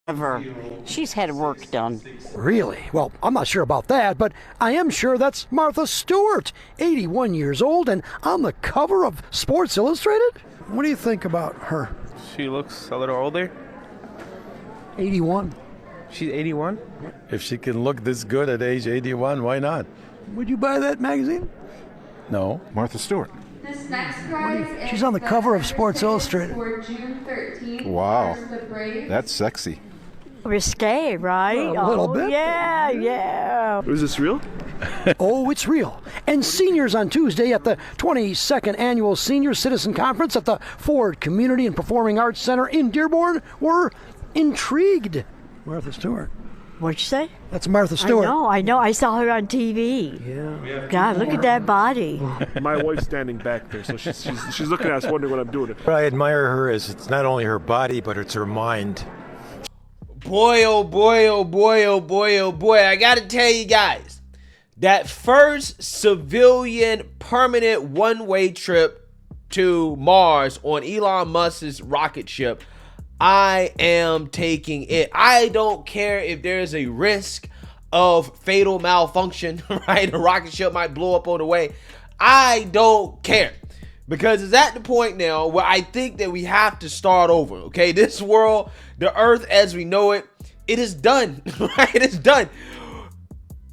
Ever. She's had work done. Really? Well, I'm not sure about that, but I am sure that's Martha Stewart, 81 years old and on the cover of Sports Illustrated. What do you think about her? She looks a little older. 81. She's 81? If she can look this good at age 81, why not? Would you buy that magazine? No. Martha Stewart. This next prize is She's on the cover of Sports Illustrated. for June 13th. Wow. versus the Braves. That's sexy. Risque, right? A little bit. Yeah. Is this real? Oh, it's real. And seniors on Tuesday at the 22nd Annual Senior Citizen Conference at the Ford Community and Performing Arts Center in Dearborn were intrigued. Martha Stewart. What'd you say? That's Martha Stewart. I know. I saw her on TV. Yeah. God, look at that body. My wife's standing back there, so she's looking at us, wondering what I'm doing. What I admire her is it's not only her body, but it's her mind. Boy, oh boy, oh boy, oh boy, oh boy. I gotta tell you guys, that first civilian permanent one-way trip to Mars on Elon Musk's rocket ship, I am taking it. I don't care if there's a risk of fatal malfunction, right? The rocket ship might blow up on the way. I don't care. Because it's at the point now where I think that we have to start over, okay? This world, the earth as we know it, it is done, right? It is done.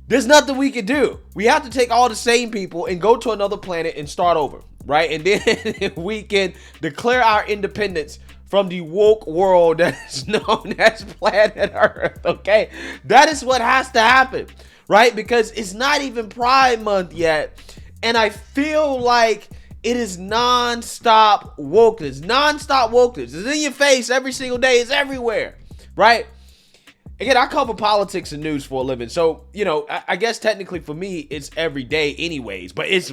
There's nothing we can do. We have to take all the same people and go to another planet and start over, right? And then we can declare our independence from the woke world that is known as planet Earth, okay? That is what has to happen, right? Because it's not even Pride Month yet, and I feel like it is non-stop wokeness. Non-stop wokeness. It's in your face every single day. It's everywhere, right? Again, I cover politics and news for a living. So, you know, I guess technically for me, it's every day anyways. But it's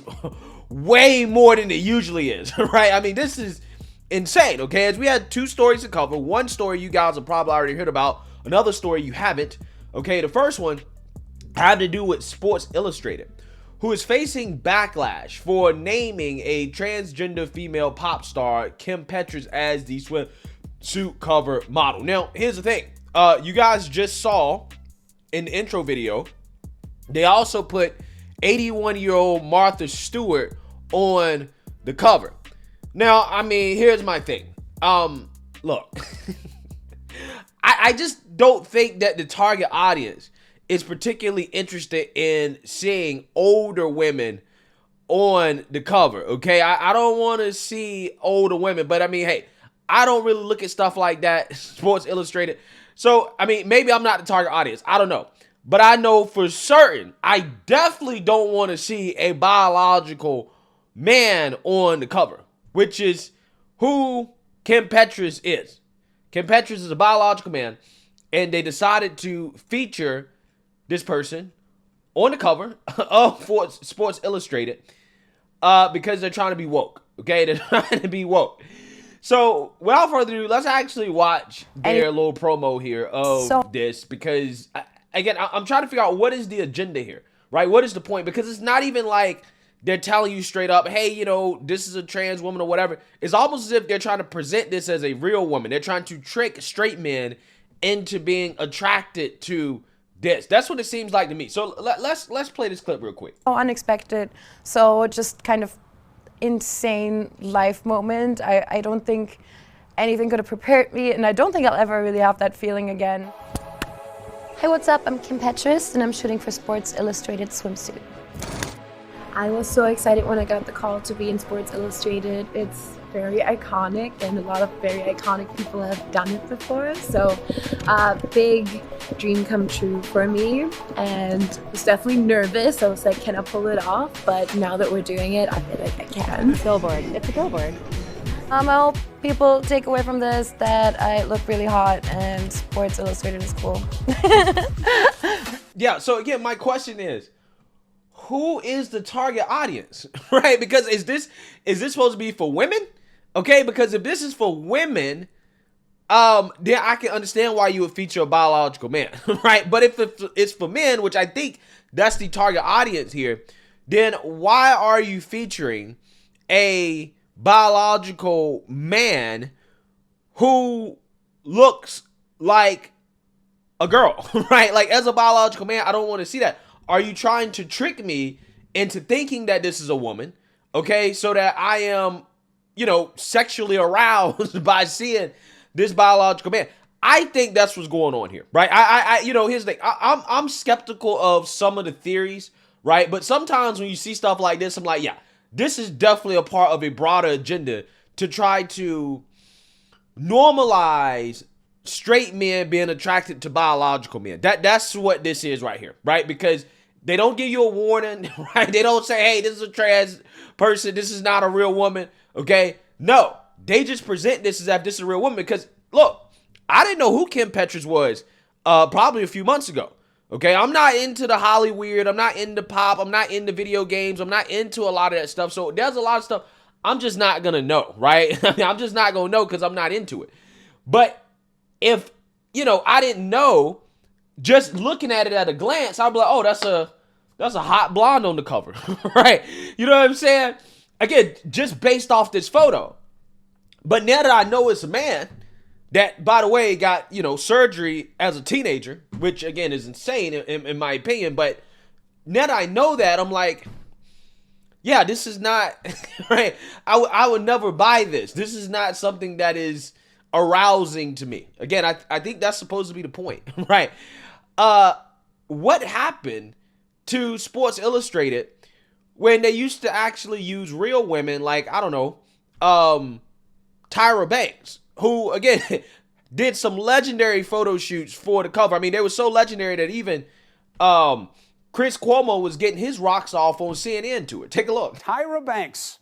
way more than it usually is, right? I mean, this is insane, okay? As we had two stories to cover. One story you guys have probably already heard about. Another story you haven't, okay? The first one had to do with Sports Illustrated, who is facing backlash for naming a transgender female pop star, Kim Petras, as the swimsuit cover model. Now, here's the thing. You guys just saw in the intro video, they also put 81-year-old Martha Stewart on the cover. Now, I mean, here's my thing. Look, I just don't think that the target audience is particularly interested in seeing older women on the cover, okay? I don't want to see older women, but I mean, hey, I don't really look at stuff like that, Sports Illustrated. So, I mean, maybe I'm not the target audience. I don't know. But I know for certain, I definitely don't want to see a biological man on the cover, which is who Kim Petras is. Kim Petras is a biological man, and they decided to feature this person on the cover of Sports Illustrated because they're trying to be woke, okay? They're trying to be woke. So, without further ado, let's actually watch their little promo here of this because, again, I'm trying to figure out what is the agenda here, right? What is the point? Because it's not even like they're telling you straight up, hey, you know, this is a trans woman or whatever. It's almost as if they're trying to present this as a real woman. They're trying to trick straight men into being attracted to this. That's what it seems like to me. So let's play this clip real quick. So unexpected. So just kind of insane life moment. I don't think anything could have prepared me, and I don't think I'll ever really have that feeling again. Hey, what's up? I'm Kim Petras, and I'm shooting for Sports Illustrated swimsuit. I was so excited when I got the call to be in Sports Illustrated. It's very iconic, and a lot of very iconic people have done it before. So, big dream come true for me, and I was definitely nervous. I was like, can I pull it off? But now that we're doing it, I feel like I can. Billboard. It's a billboard. I hope people take away from this that I look really hot and Sports Illustrated is cool. Yeah, so again, my question is, who is the target audience, right? Because is this supposed to be for women? Okay, because if this is for women, then I can understand why you would feature a biological man, right? But if it's for men, which I think that's the target audience here, then why are you featuring a biological man who looks like a girl, right? Like, as a biological man, I don't want to see that. Are you trying to trick me into thinking that this is a woman, okay, so that I am, sexually aroused by seeing this biological man? I think that's what's going on here, right? Here's the thing. I'm skeptical of some of the theories, right? But sometimes when you see stuff like this, I'm like, yeah, this is definitely a part of a broader agenda to try to normalize straight men being attracted to biological men. That's what this is right here, right? Because they don't give you a warning, right? They don't say, hey, this is a trans person. This is not a real woman, okay? No, they just present this as if this is a real woman because, look, I didn't know who Kim Petras was probably a few months ago, okay? I'm not into the Hollywood. I'm not into pop. I'm not into video games. I'm not into a lot of that stuff. So there's a lot of stuff I'm just not going to know, right? I'm just not going to know because I'm not into it. But if, I didn't know, just looking at it at a glance, I'd be like, oh, that's a hot blonde on the cover, right? You know what I'm saying? Again, just based off this photo. But now that I know it's a man that, by the way, got, surgery as a teenager, which, again, is insane in my opinion. But now that I know that, I'm like, yeah, this is not, right? I would never buy this. This is not something that is arousing to me. Again, I think that's supposed to be the point, right? What happened to Sports Illustrated when they used to actually use real women like, I don't know, Tyra Banks, who, again, did some legendary photo shoots for the cover. I mean, they were so legendary that even Chris Cuomo was getting his rocks off on CNN to it. Take a look. Tyra Banks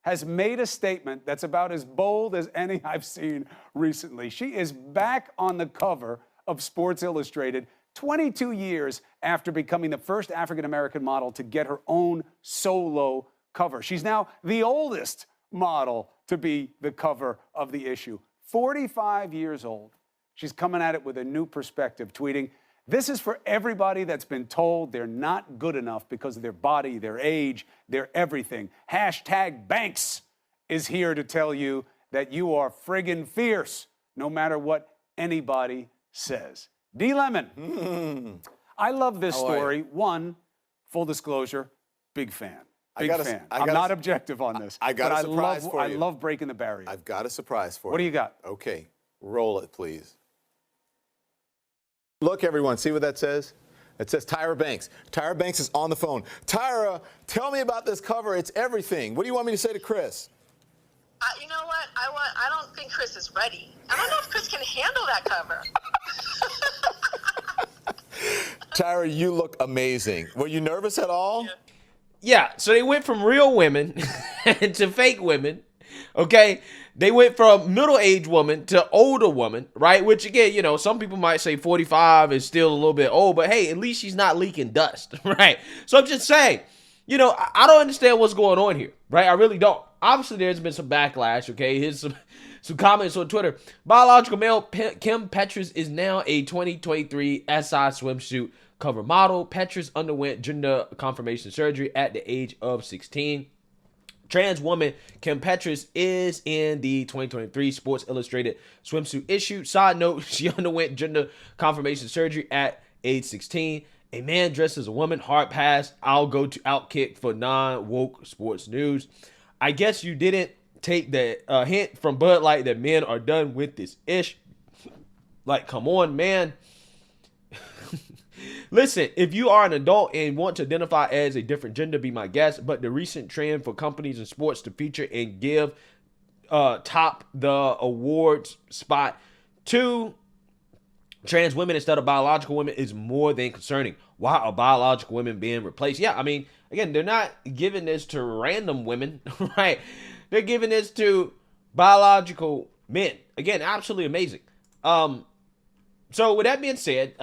has made a statement that's about as bold as any I've seen recently. She is back on the cover of Sports Illustrated 22 years after becoming the first African-American model to get her own solo cover. She's now the oldest model to be the cover of the issue. 45 years old. She's coming at it with a new perspective, tweeting, "This is for everybody that's been told they're not good enough because of their body, their age, their everything. Hashtag Banks is here to tell you that you are friggin' fierce, no matter what anybody says." D. Lemon. I love this story. One, full disclosure, big fan. Big fan. I'm not objective on this. I got a surprise for you. I love breaking the barrier. I've got a surprise for you. What do you got? Okay, roll it, please. Look, everyone, see what that says? It says Tyra Banks. Tyra Banks is on the phone. Tyra, tell me about this cover. It's everything. What do you want me to say to Chris? You know what? I don't think Chris is ready. I don't know if Chris can handle that cover. Tyra, you look amazing. Were you nervous at all? Yeah, so they went from real women to fake women, okay? They went from middle-aged woman to older woman, right? Which, again, some people might say 45 is still a little bit old, but hey, at least she's not leaking dust, right? So I'm just saying, I don't understand what's going on here, right? I really don't. Obviously, there's been some backlash, okay? Here's some comments on Twitter. Biological male Kim Petras is now a 2023 SI swimsuit cover model. Petras underwent gender confirmation surgery at the age of 16. Trans woman Kim Petras is in the 2023 Sports Illustrated swimsuit issue. Side note, she underwent gender confirmation surgery at age 16. A man dressed as a woman, hard pass. I'll go to Outkick for non-woke sports news. I guess you didn't take the hint from Bud Light that men are done with this ish. Like, come on, man. Listen, if you are an adult and want to identify as a different gender, be my guest. But the recent trend for companies and sports to feature and give top the awards spot to trans women instead of biological women is more than concerning. Why are biological women being replaced? Yeah, I mean, again, they're not giving this to random women, right? They're giving this to biological men. Again, absolutely amazing. So with that being said,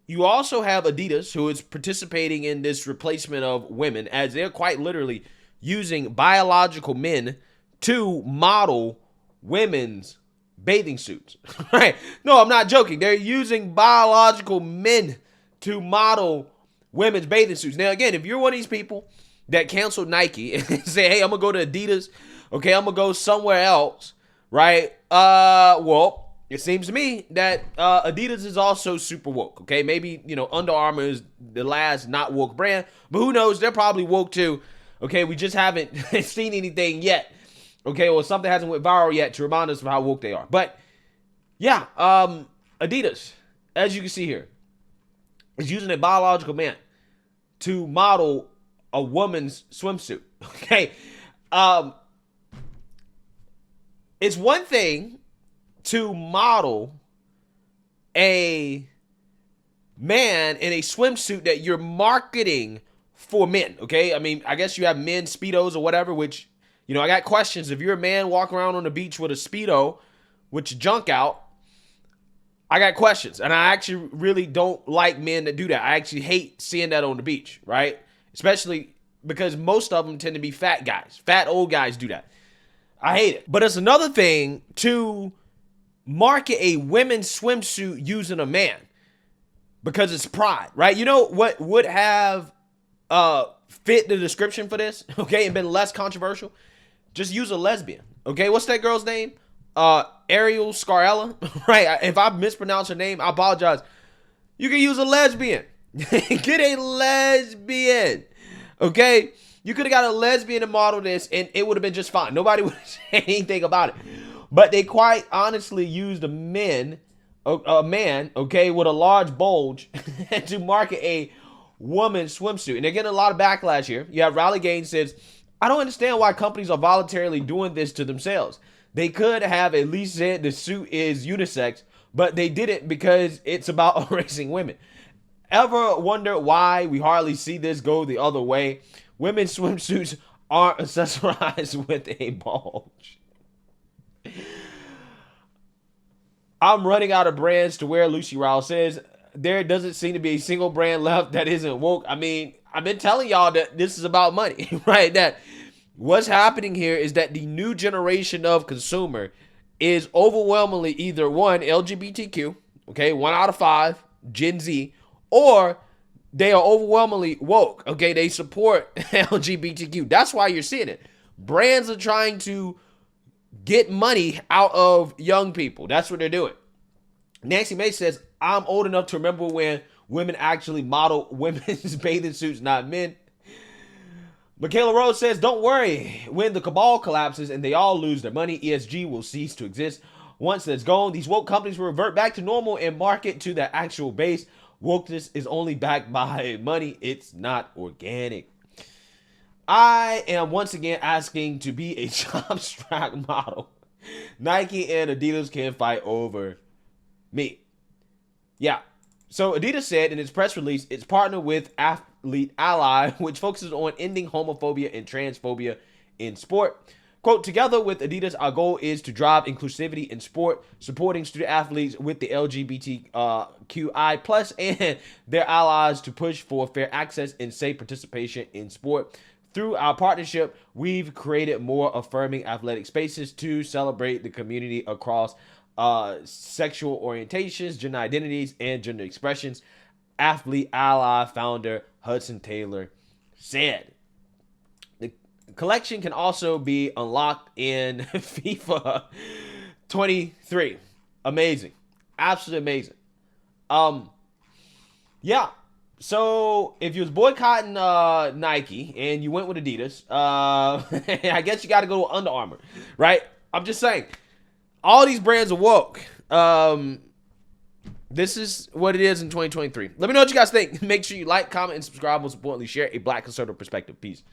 you also have Adidas, who is participating in this replacement of women, as they're quite literally using biological men to model women's bathing suits, right? No, I'm not joking. They're using biological men to model women's bathing suits. Now, again, if you're one of these people that canceled Nike and say, hey, I'm going to go to Adidas, okay, I'm going to go somewhere else, right? Well, it seems to me that Adidas is also super woke. Okay, maybe Under Armour is the last not woke brand, but who knows? They're probably woke too. Okay, we just haven't seen anything yet. Okay, or something hasn't went viral yet to remind us of how woke they are. But yeah, Adidas, as you can see here, is using a biological man to model a woman's swimsuit. Okay, it's one thing to model a man in a swimsuit that you're marketing for men. Okay, I mean, I guess you have men Speedos or whatever, which I got questions. If you're a man walking around on the beach with a Speedo, with your junk out, I got questions. And I actually really don't like men that do that. I actually hate seeing that on the beach, right? Especially because most of them tend to be fat guys. Fat old guys do that. I hate it. But it's another thing to market a women's swimsuit using a man because it's pride, right? You know what would have fit the description for this, okay, and been less controversial? Just use a lesbian, okay? What's that girl's name? Ariel Scarella, right? If I mispronounce her name, I apologize. You can use a lesbian. Get a lesbian, okay? You could have got a lesbian to model this, and it would have been just fine. Nobody would say anything about it. But they quite honestly used a man, okay, with a large bulge to market a woman's swimsuit. And they're getting a lot of backlash here. You have Riley Gaines says, I don't understand why companies are voluntarily doing this to themselves. They could have at least said the suit is unisex, but they didn't because it's about erasing women. Ever wonder why we hardly see this go the other way? Women's swimsuits aren't accessorized with a bulge. I'm running out of brands to wear, Lucy Rowell says. There doesn't seem to be a single brand left that isn't woke. I mean, I've been telling y'all that this is about money, right? That what's happening here is that the new generation of consumer is overwhelmingly either one, LGBTQ, okay, 1 out of 5, Gen Z, or they are overwhelmingly woke, okay? They support LGBTQ. That's why you're seeing it. Brands are trying to get money out of young people. That's what they're doing. Nancy Mace says, I'm old enough to remember when women actually model women's bathing suits, not men. Michaela Rose says, don't worry. When the cabal collapses and they all lose their money, ESG will cease to exist. Once that's gone, these woke companies will revert back to normal and market to their actual base. Wokeness is only backed by money. It's not organic. I am once again asking to be a job strap model. Nike and Adidas can fight over me. Yeah. So Adidas said in its press release, it's partnered with Athlete Ally, which focuses on ending homophobia and transphobia in sport. Quote, together with Adidas, our goal is to drive inclusivity in sport, supporting student athletes with the LGBTQI plus and their allies to push for fair access and safe participation in sport. Through our partnership, we've created more affirming athletic spaces to celebrate the community across sexual orientations, gender identities, and gender expressions. Athlete Ally founder Hudson Taylor said. Collection can also be unlocked in FIFA 23. Amazing. Absolutely amazing. Yeah. So if you was boycotting Nike and you went with Adidas, I guess you got to go to Under Armour, right? I'm just saying, all these brands are woke. This is what it is in 2023. Let me know what you guys think. Make sure you like, comment, and subscribe. Most importantly, share a Black conservative perspective. Peace.